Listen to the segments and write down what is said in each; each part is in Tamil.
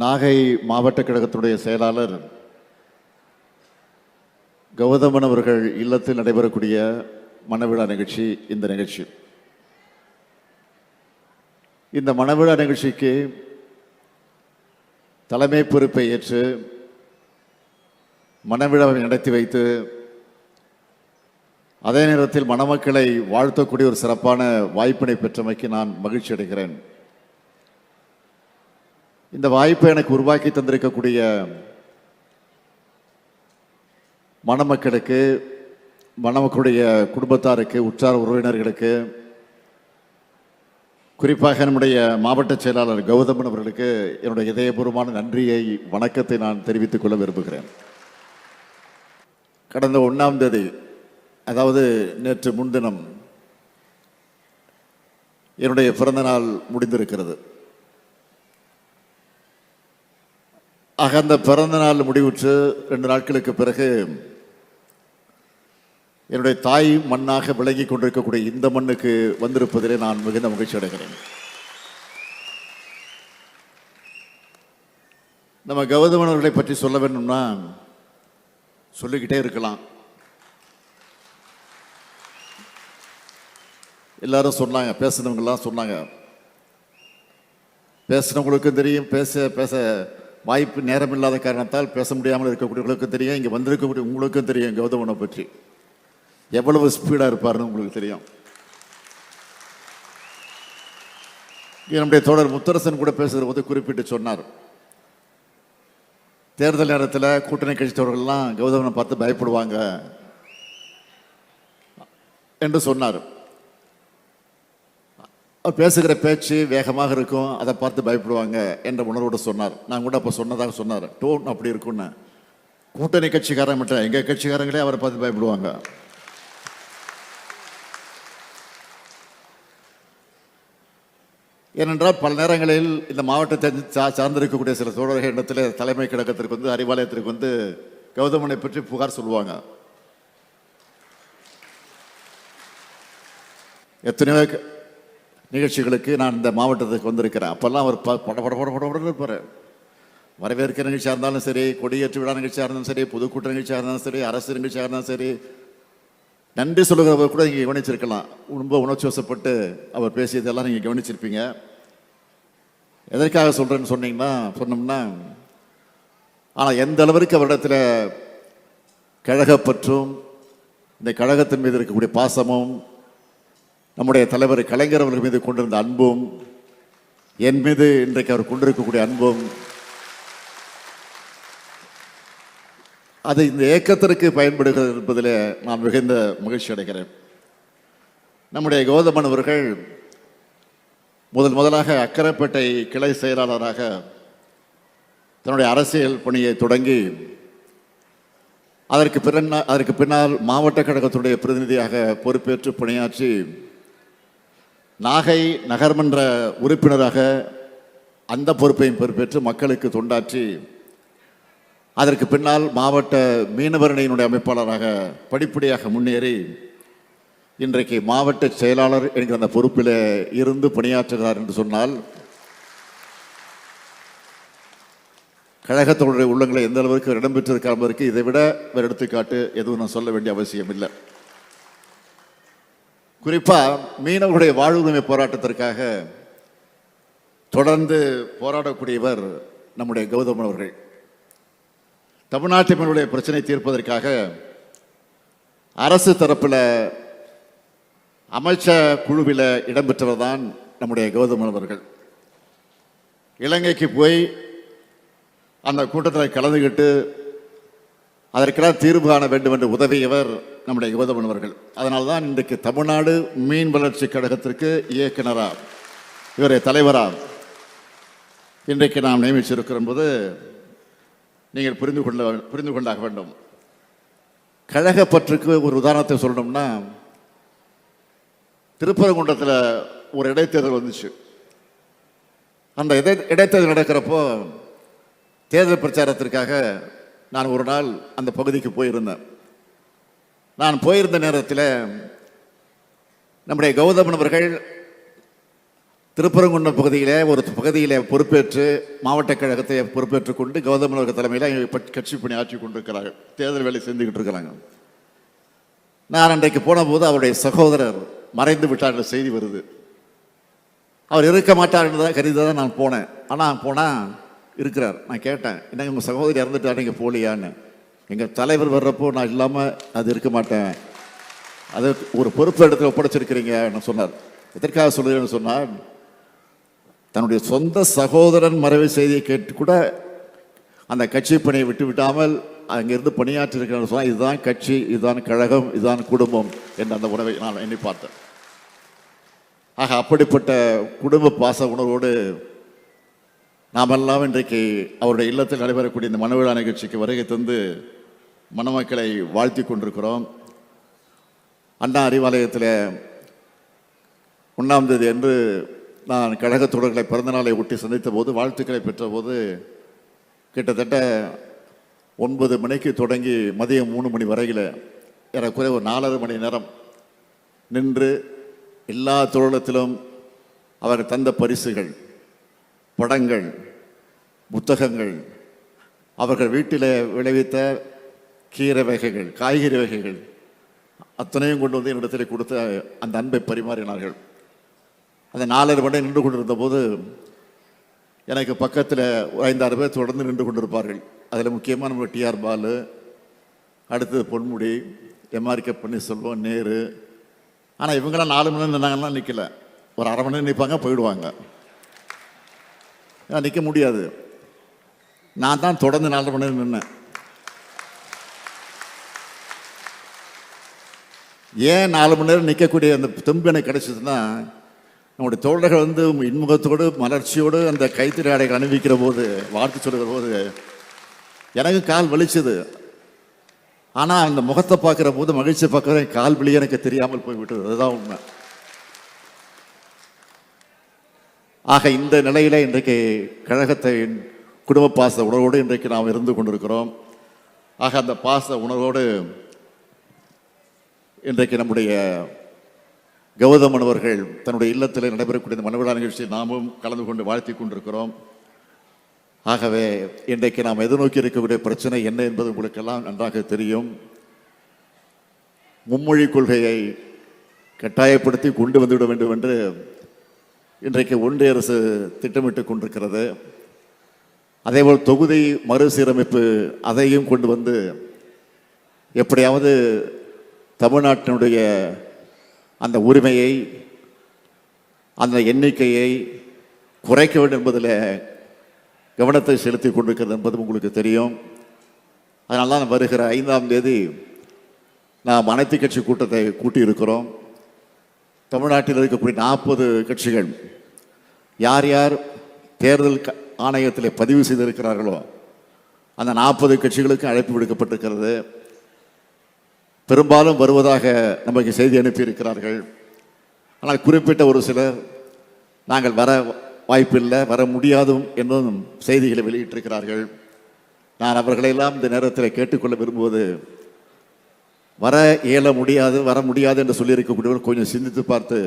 நாகை மாவட்ட கழகத்துடைய செயலாளர் கௌதமன் அவர்கள் இல்லத்தில் நடைபெறக்கூடிய மணவிழா நிகழ்ச்சி இந்த நிகழ்ச்சி. இந்த மணவிழா நிகழ்ச்சிக்கு தலைமை பொறுப்பை ஏற்று மணவிழாவை நடத்தி வைத்து அதே நேரத்தில் மணமக்களை வாழ்த்தக்கூடிய ஒரு சிறப்பான வாய்ப்பினை பெற்றமைக்கு நான் மகிழ்ச்சி அடைகிறேன். இந்த வாய்ப்பை எனக்கு உருவாக்கி தந்திருக்கக்கூடிய மணமக்களுக்கு, மணமக்களுடைய குடும்பத்தாருக்கு, உற்றார் உறவினர்களுக்கு, குறிப்பாக நம்முடைய மாவட்ட செயலாளர் கௌதமன் அவர்களுக்கு என்னுடைய இதயபூர்வமான நன்றியை, வணக்கத்தை நான் தெரிவித்துக் கொள்ள விரும்புகிறேன். கடந்த 1ஆம் தேதி, அதாவது நேற்று முன்தினம் என்னுடைய பிறந்த நாள் முடிந்திருக்கிறது. ஆக அந்த பிறந்த நாள் முடிவுற்று 2 நாட்களுக்கு பிறகு என்னுடைய தாய் மண்ணாக விளங்கி கொண்டிருக்கக்கூடிய இந்த மண்ணுக்கு வந்திருப்பதிலே நான் மிகுந்த மகிழ்ச்சி அடைகிறேன். நம்ம கௌதமன் அவர்களை பற்றி சொல்ல வேண்டும்னா சொல்லிக்கிட்டே இருக்கலாம். எல்லாரும் சொன்னாங்க, பேசுனவங்கெல்லாம் சொன்னாங்க. பேசுனவங்களுக்கும் தெரியும், பேச பேச வாய்ப்பு நேரம் இல்லாத காரணத்தால் பேச முடியாமல் இருக்கக்கூடியவங்களுக்கும் தெரியும், இங்கே வந்திருக்கக்கூடிய உங்களுக்கும் தெரியும் கௌதமனை பற்றி எவ்வளவு ஸ்பீடாக இருப்பார்னு உங்களுக்கு தெரியும். நம்முடைய தோழர் முத்தரசன் கூட பேசுகிற போது குறிப்பிட்டு சொன்னார், தேர்தல் நேரத்தில் கூட்டணி கட்சி தோழர்கள்லாம் கௌதமனை பார்த்து பயப்படுவாங்க என்று சொன்னார். பேசுகிற பேச்சு வேகமாக இருக்கும், அதை பார்த்து பயப்படுவாங்க என்ற உணர்வோடு சொன்னார். நான் கூட அப்போ சொன்னதாக சொன்னார், டோன் அப்படி இருக்குன்னு. கூட்டணி கட்சிக்காரன் மட்டும், எங்கள் கட்சிக்காரங்களே அவரை பார்த்து பயப்படுவாங்க. ஏனென்றால் பல நேரங்களில் இந்த மாவட்டத்தை சார்ந்திருக்கக்கூடிய சில தோழர்கள் இடத்துல தலைமை கழகத்திற்கு வந்து, அறிவாலயத்திற்கு வந்து கௌதமனை பற்றி புகார் சொல்லுவாங்க. எத்தனையோ நிகழ்ச்சிகளுக்கு நான் இந்த மாவட்டத்துக்கு வந்திருக்கிறேன். அப்போல்லாம் அவர் பட இருப்பார். வரவேற்கிற நிகழ்ச்சியாக இருந்தாலும் சரி, கொடியேற்று விழா நிகழ்ச்சியாக இருந்தாலும் சரி, பொதுக்கூட்ட நிகழ்ச்சியாக இருந்தாலும் சரி, அரசு நிகழ்ச்சியாக இருந்தாலும் சரி, நன்றி சொல்லுகிறவர் கூட நீங்கள் கவனிச்சிருக்கலாம். ரொம்ப உணர்ச்சி வசப்பட்டு அவர் பேசியதெல்லாம் நீங்கள் கவனிச்சிருப்பீங்க. எதற்காக சொல்கிறேன்னு சொன்னோம்னா, ஆனால் எந்த அளவிற்கு அவரிடத்தில் கழகப்பற்றும் இந்த கழகத்தின் மீது இருக்கக்கூடிய பாசமும், நம்முடைய தலைவர் கலைஞர் அவர்கள் மீது கொண்டிருந்த அன்பும், என் மீது இன்றைக்கு அவர் கொண்டிருக்கக்கூடிய அன்பும், அது இந்த இயக்கத்திற்கு பயன்படுகிறது என்பதில் நான் மிகுந்த மகிழ்ச்சி அடைகிறேன். நம்முடைய கௌதமன் அவர்கள் முதலாக அக்கரைப்பேட்டை கிளை செயலாளராக தன்னுடைய அரசியல் பணியை தொடங்கி அதற்கு பின்னால் மாவட்ட கழகத்துடைய பிரதிநிதியாக பொறுப்பேற்று பணியாற்றி நாகை நகர்மன்ற உறுப்பினராக அந்த பொறுப்பையும் பொறுப்பேற்று மக்களுக்கு தொண்டாற்றி அதற்கு பின்னால் மாவட்ட மீனவரணியினுடைய அமைப்பாளராக படிப்படியாக முன்னேறி இன்றைக்கு மாவட்ட செயலாளர் என்கிற அந்த பொறுப்பில் இருந்து பணியாற்றுகிறார் என்று சொன்னால், கழகத்தோடைய உள்ளங்களை எந்த அளவிற்கு இடம்பெற்றிருக்காம இதை விட வேறு எடுத்துக்காட்டு எதுவும் நான் சொல்ல வேண்டிய அவசியம் இல்லை. குறிப்பாக மீனவர்களுடைய வாழ்வுரிமை போராட்டத்திற்காக தொடர்ந்து போராடக்கூடியவர் நம்முடைய கௌதமன் அவர்கள். தமிழ்நாட்டு மீனவர்களுடைய பிரச்சனை தீர்ப்பதற்காக அரசு தரப்பில் அமைச்ச குழுவில் இடம்பெற்றவர் தான் நம்முடைய கௌதமன் அவர்கள். இலங்கைக்கு போய் அந்த கூட்டத்தில் கலந்துக்கிட்டு அதற்கெல்லாம் தீர்வு காண வேண்டும் என்று உதவியவர் நம்முடைய கௌதமன் அவர்கள். அதனால்தான் இன்றைக்கு தமிழ்நாடு மீன் வளர்ச்சி கழகத்திற்கு இயக்குனராக, இவரை தலைவராக இன்றைக்கு நாம் நியமிச்சிருக்கிற போது நீங்கள் புரிந்து கொண்டாக வேண்டும். கழகப்பற்றுக்கு ஒரு உதாரணத்தை சொல்லணும்னா, திருப்பரங்குன்றத்தில் ஒரு இடைத்தேர்தல் வந்துச்சு. அந்த இடைத்தேர்தல் நடக்கிறப்போ தேர்தல் பிரச்சாரத்திற்காக நான் ஒரு நாள் அந்த பகுதிக்கு போயிருந்தேன். நான் போயிருந்த நேரத்தில் நம்முடைய கௌதமன் அவர்கள் திருப்பரங்குன்றம் பகுதியில் ஒரு பகுதியில் பொறுப்பேற்று மாவட்ட கழகத்தை பொறுப்பேற்றுக் கொண்டு கௌதமன் அவர்கள் தலைமையில் கட்சி பணி ஆற்றி கொண்டிருக்கிறார்கள். தேர்தல் வேலை செஞ்சுக்கிட்டு இருக்கிறாங்க. நான் அன்றைக்கு போன போது அவருடைய சகோதரர் மறைந்து விட்டார் என்ற செய்தி வருது. அவர் இருக்க மாட்டார் என்று தான் கருதி தான் நான் போனேன். ஆனால் போனால் இருக்கிறார். நான் கேட்டேன், என்னங்க உங்கள் சகோதரி இறந்துட்டார், நீங்கள் போலியான்னு. எங்கள் தலைவர் வர்றப்போ நான் இல்லாமல் அது இருக்க மாட்டேன், அது ஒரு பொறுப்பு இடத்துல ஒப்படைச்சிருக்கிறீங்க சொன்னார். எதற்காக சொல்லுறேன்னு சொன்னார், தன்னுடைய சொந்த சகோதரன் மறைவு செய்தியை கேட்டு கூட அந்த கட்சி பணியை விட்டு விட்டாமல் அங்கிருந்து பணியாற்றி இருக்கிறான்னு சொன்னால், இதுதான் கட்சி, இதுதான் கழகம், இதுதான் குடும்பம் என்ற அந்த உணவை நான் எண்ணி பார்த்தேன். ஆக அப்படிப்பட்ட குடும்ப பாச உணர்வோடு நாமெல்லாம் இன்றைக்கு அவருடைய இல்லத்தில் நடைபெறக்கூடிய இந்த மனவிழா நிகழ்ச்சிக்கு வருகை தந்து மணமக்களை வாழ்த்தி கொண்டிருக்கிறோம். அண்ணா அறிவாலயத்தில் 1ஆம் தேதி அன்று நான் கழக தொடர்களை பிறந்தநாளை ஒட்டி சந்தித்த போது வாழ்த்துக்களை பெற்ற போது கிட்டத்தட்ட 9 மணிக்கு தொடங்கி மதியம் 3 மணி வரையில் ஏறக்குறைய ஒரு 4.5 மணி நேரம் நின்று எல்லா தொழிலத்திலும் அவர் தந்த பரிசுகள், படங்கள், புத்தகங்கள், அவர்கள் வீட்டில் விளைவித்த கீரை வகைகள், காய்கறி வகைகள் அத்தனையும் கொண்டு வந்து என்னிடத்தில் கொடுத்த அந்த அன்பை பரிமாறினார்கள். அந்த 4.5 மணி நின்று கொண்டிருந்த போது எனக்கு பக்கத்தில் 5-6 பேர் தொடர்ந்து நின்று கொண்டிருப்பார்கள். அதில் முக்கியமாக நம்ம டிஆர் பாலு, அடுத்தது பொன்முடி, எம்ஆர்கே பன்னீர்செல்வம், நேரு. ஆனால் இவங்களாம் 4 மணி நேரம் நின்னாங்கன்னா நிற்கல, ஒரு அரை மணி நேரம் நிற்பாங்க, போயிடுவாங்க. நிற்க முடியாது. நான் தான் தொடர்ந்து 4 மணி நேரம் நின்னேன். ஏன் 4 மணி நேரம் நிற்கக்கூடிய அந்த தெம்பு எனக்கு கிடைச்சதுன்னா, நம்முடைய தோழர்கள் வந்து இன்முகத்தோடு மலர்ச்சியோடு அந்த கைத்தறி ஆடைகள் அணிவிக்கிற போது, வாழ்த்து சொல்கிற போது எனக்கு கால் வலிச்சது. ஆனால் அந்த முகத்தை பார்க்குற போது, மகிழ்ச்சியை பார்க்குற கால் வலி எனக்கு தெரியாமல் போய்விட்டது. அதுதான் உண்மை. ஆக இந்த நிலையில் இன்றைக்கு கழகத்தை குடும்ப பாச உணர்வோடு இன்றைக்கு நாம் இருந்து கொண்டிருக்கிறோம். ஆக அந்த பாச உணர்வோடு இன்றைக்கு நம்முடைய கௌதமன் அவர்கள் தன்னுடைய இல்லத்தில் நடைபெறக்கூடிய மனவிழா நிகழ்ச்சியில் நாமும் கலந்து கொண்டு வாழ்த்தி கொண்டிருக்கிறோம். ஆகவே இன்றைக்கு நாம் எதிர்நோக்கி இருக்கக்கூடிய பிரச்சனை என்ன என்பது உங்களுக்கெல்லாம் நன்றாக தெரியும். மும்மொழி கொள்கையை கட்டாயப்படுத்தி கொண்டு வந்துவிட வேண்டும் என்று இன்றைக்கு ஒன்றிய அரசு திட்டமிட்டு கொண்டிருக்கிறது. அதேபோல் தொகுதி மறுசீரமைப்பு, அதையும் கொண்டு வந்து எப்படியாவது தமிழ்நாட்டினுடைய அந்த உரிமையை, அந்த எண்ணிக்கையை குறைக்க வேண்டும் என்பதில் கவனத்தை செலுத்தி கொண்டிருக்கிறது என்பது உங்களுக்கு தெரியும். அதனால தான் வருகிற 5ஆம் தேதி நாம் அனைத்து கட்சி கூட்டத்தை கூட்டியிருக்கிறோம். தமிழ்நாட்டில் இருக்கக்கூடிய 40 கட்சிகள் யார் யார் தேர்தல் ஆணையத்தில் பதிவு செய்திருக்கிறார்களோ அந்த 40 கட்சிகளுக்கு அழைப்பு விடுக்கப்பட்டிருக்கிறது. பெரும்பாலும் வருவதாக நமக்கு செய்தி அனுப்பியிருக்கிறார்கள். ஆனால் குறிப்பிட்ட ஒரு சிலர் நாங்கள் வர வாய்ப்பில்லை, வர முடியாதும் என்னும் செய்திகளை வெளியிட்டிருக்கிறார்கள். நான் அவர்களெல்லாம் இந்த நேரத்தில் கேட்டுக்கொள்ள விரும்புவது, வர இயல முடியாது, வர முடியாது என்று சொல்லியிருக்கக்கூடியவர்கள் கொஞ்சம் சிந்தித்து பார்த்து,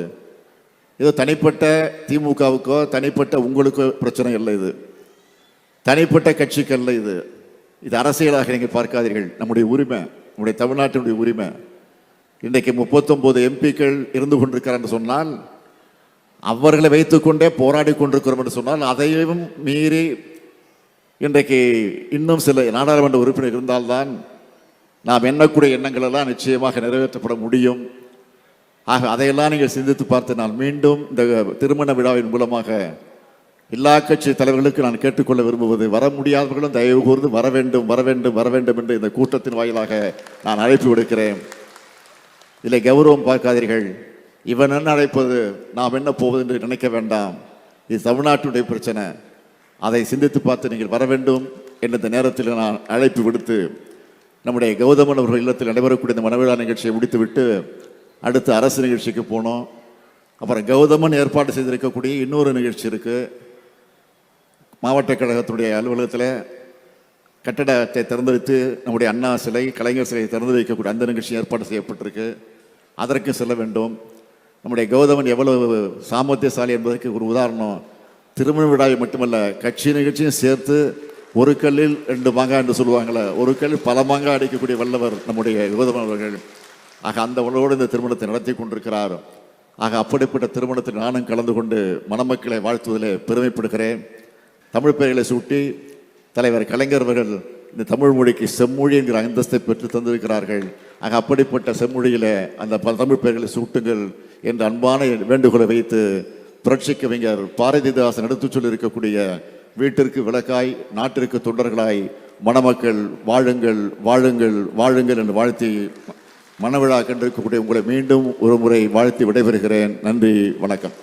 ஏதோ தனிப்பட்ட திமுகவுக்கோ தனிப்பட்ட உங்களுக்கோ பிரச்சனை இல்லை, இது தனிப்பட்ட கட்சிக்கு அல்ல, இது அரசியலாக நீங்கள் பார்க்காதீர்கள். நம்முடைய உரிமை, நம்முடைய தமிழ்நாட்டினுடைய உரிமை. இன்றைக்கு 39 எம்பிக்கள் இருந்து கொண்டிருக்கிறார் என்று சொன்னால், அவர்களை வைத்துக்கொண்டே போராடி கொண்டிருக்கிறோம் என்று சொன்னால், அதையும் மீறி இன்றைக்கு இன்னும் சில நாடாளுமன்ற உறுப்பினர் இருந்தால்தான் நாம் எண்ணக்கூடிய எண்ணங்கள் எல்லாம் நிச்சயமாக நிறைவேற்றப்பட முடியும். ஆக அதையெல்லாம் நீங்கள் சிந்தித்து பார்த்து, நான் மீண்டும் இந்த திருமண விழாவின் மூலமாக எல்லா கட்சி தலைவர்களுக்கு நான் கேட்டுக்கொள்ள விரும்புவது, வர முடியாதவர்களும் தயவு கூர்ந்து வர வேண்டும், வர வேண்டும், வர வேண்டும் என்று இந்த கூட்டத்தின் வாயிலாக நான் அழைப்பு விடுக்கிறேன். இதில் கௌரவம் பார்க்காதீர்கள். இவன் என்ன அழைப்பது, நாம் என்ன போவது என்று நினைக்க வேண்டாம். இது தமிழ்நாட்டுடைய பிரச்சனை. அதை சிந்தித்து பார்த்து நீங்கள் வர வேண்டும் என்ற இந்த நேரத்தில் நான் அழைப்பு விடுத்து, நம்முடைய கௌதமன் அவர்கள் இல்லத்தில் நடைபெறக்கூடிய இந்த மனவிழா நிகழ்ச்சியை முடித்துவிட்டு அடுத்து அரசு நிகழ்ச்சிக்கு போனோம். அப்புறம் கௌதமன் ஏற்பாடு செய்திருக்கக்கூடிய இன்னொரு நிகழ்ச்சி இருக்குது. மாவட்ட கழகத்துடைய அலுவலகத்தில் கட்டடத்தை திறந்து வைத்து நம்முடைய அண்ணா சிலை, கலைஞர் சிலையை திறந்து வைக்கக்கூடிய அந்த நிகழ்ச்சி ஏற்பாடு செய்யப்பட்டிருக்கு. அதற்கு செல்ல வேண்டும். நம்முடைய கௌதமன் எவ்வளவு சாமர்த்தியசாலி என்பதற்கு ஒரு உதாரணம், திருமண விழாவை மட்டுமல்ல கட்சி நிகழ்ச்சியும் சேர்த்து ஒரு கல்லில் 2 மாங்காய் என்று சொல்லுவாங்களே, ஒரு கல்லில் பல மாங்காய் அடிக்கக்கூடிய வல்லவர் நம்முடைய கௌதமன் அவர்கள். ஆக அந்த உணவோடு இந்த திருமணத்தை நடத்தி கொண்டிருக்கிறார். ஆக அப்படிப்பட்ட திருமணத்தில் நானும் கலந்து கொண்டு மணமக்களை வாழ்த்துவதிலே பெருமைப்படுகிறேன். தமிழ் பெயர்களை சூட்டி தலைவர் கலைஞர் அவர்கள் இந்த தமிழ் மொழிக்கு செம்மொழி என்கிற அந்தஸ்தை பெற்று தந்திருக்கிறார்கள். ஆக அப்படிப்பட்ட செம்மொழியில் அந்த தமிழ் பெயர்களை சூட்டுங்கள் என்ற அன்பான வேண்டுகோளை வைத்து புரட்சி கவிஞர் பாரதிதாசன் எடுத்துச் சொல்லி இருக்கக்கூடிய வீட்டிற்கு விளக்காய் நாட்டிற்கு தொண்டர்களாய் மணமக்கள் வாழுங்கள் வாழுங்கள் வாழுங்கள் என்று வாழ்த்தி மணவிழா கண்டிருக்கக்கூடிய உங்களை மீண்டும் ஒரு முறை வாழ்த்தி விடைபெறுகிறேன். நன்றி, வணக்கம்.